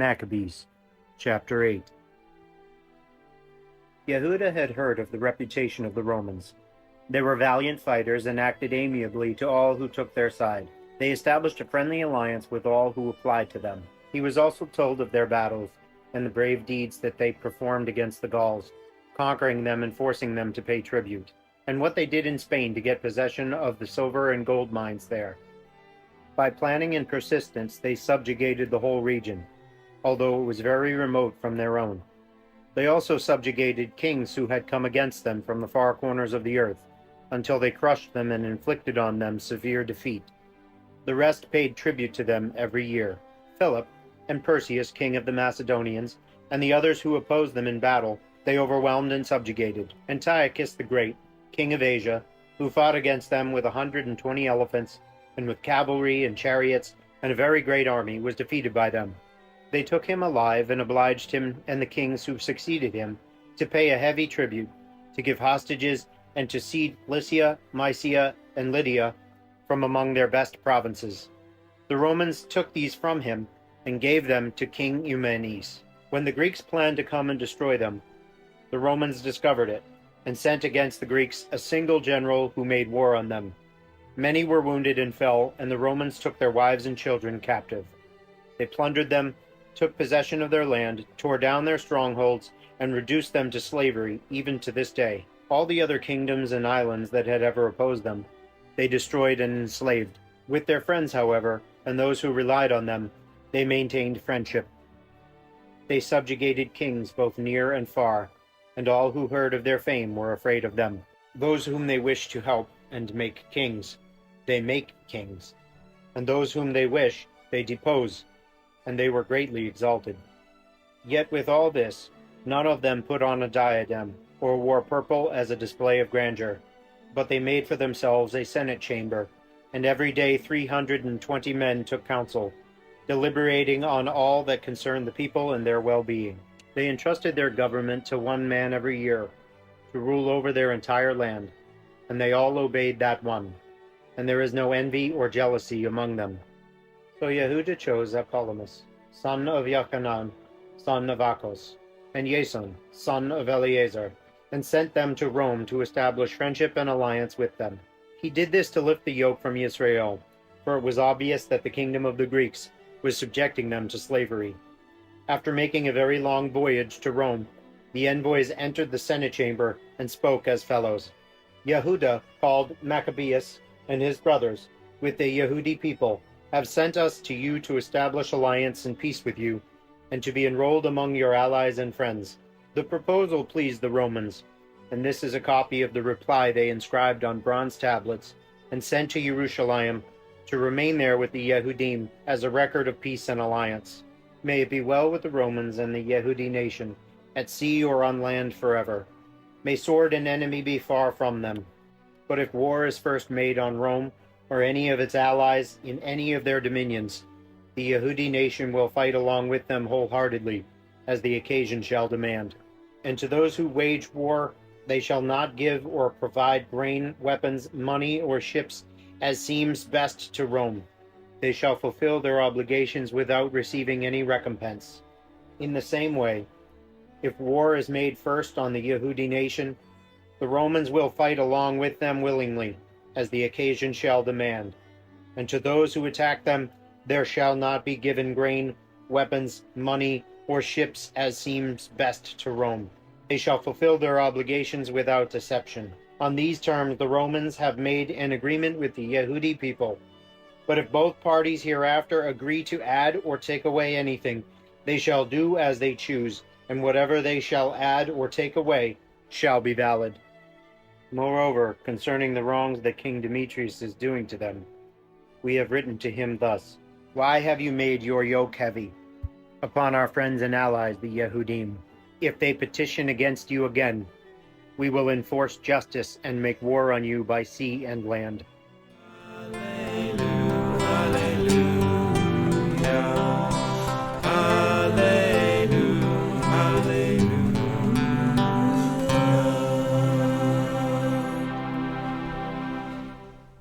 Maccabees, chapter 8. Yehuda had heard of the reputation of the Romans. They were valiant fighters and acted amiably to all who took their side. They established a friendly alliance with all who applied to them. He was also told of their battles and the brave deeds that they performed against the Gauls, conquering them and forcing them to pay tribute, and what they did in Spain to get possession of the silver and gold mines there. By planning and persistence, they subjugated the whole region, although it was very remote from their own. They also subjugated kings who had come against them from the far corners of the earth, until they crushed them and inflicted on them severe defeat. The rest paid tribute to them every year. Philip and Perseus, king of the Macedonians, and the others who opposed them in battle, they overwhelmed and subjugated. Antiochus the Great, king of Asia, who fought against them with 120 elephants, and with cavalry and chariots, and a very great army, was defeated by them. They took him alive and obliged him and the kings who succeeded him to pay a heavy tribute, to give hostages, and to cede Lycia, Mysia, and Lydia from among their best provinces. The Romans took these from him and gave them to King Eumenes. When the Greeks planned to come and destroy them, the Romans discovered it and sent against the Greeks a single general who made war on them. Many were wounded and fell, and the Romans took their wives and children captive. They plundered them, took possession of their land, tore down their strongholds, and reduced them to slavery even to this day. All the other kingdoms and islands that had ever opposed them, they destroyed and enslaved. With their friends, however, and those who relied on them, they maintained friendship. They subjugated kings both near and far, and all who heard of their fame were afraid of them. Those whom they wished to help and make kings, they make kings, and those whom they wish, they depose, and they were greatly exalted. Yet with all this, none of them put on a diadem, or wore purple as a display of grandeur, but they made for themselves a senate chamber, and every day 320 men took counsel, deliberating on all that concerned the people and their well-being. They entrusted their government to one man every year, to rule over their entire land, and they all obeyed that one, and there is no envy or jealousy among them. So Yehuda chose Eppolemus, son of Yochanan, son of Achos, and Jason, son of Eleazar, and sent them to Rome to establish friendship and alliance with them. He did this to lift the yoke from Israel, for it was obvious that the kingdom of the Greeks was subjecting them to slavery. After making a very long voyage to Rome, the envoys entered the Senate chamber and spoke as follows. Yehuda, called Maccabees, and his brothers, with the Yehudi people, have sent us to you to establish alliance and peace with you, and to be enrolled among your allies and friends. The proposal pleased the Romans, and this is a copy of the reply they inscribed on bronze tablets and sent to Jerusalem to remain there with the Yehudim as a record of peace and alliance. May it be well with the Romans and the Yehudi nation, at sea or on land forever. May sword and enemy be far from them. But if war is first made on Rome or any of its allies in any of their dominions, the Yehudi nation will fight along with them wholeheartedly, as the occasion shall demand. And to those who wage war, they shall not give or provide grain, weapons, money, or ships as seems best to Rome. They shall fulfill their obligations without receiving any recompense. In the same way, if war is made first on the Yehudi nation, the Romans will fight along with them willingly, as the occasion shall demand. And to those who attack them, there shall not be given grain, weapons, money, or ships as seems best to Rome. They shall fulfill their obligations without deception. On these terms the Romans have made an agreement with the Yehudi people. But if both parties hereafter agree to add or take away anything, they shall do as they choose, and whatever they shall add or take away shall be valid. Moreover, concerning the wrongs that King Demetrius is doing to them, we have written to him thus. Why have you made your yoke heavy upon our friends and allies, the Yehudim? If they petition against you again, we will enforce justice and make war on you by sea and land.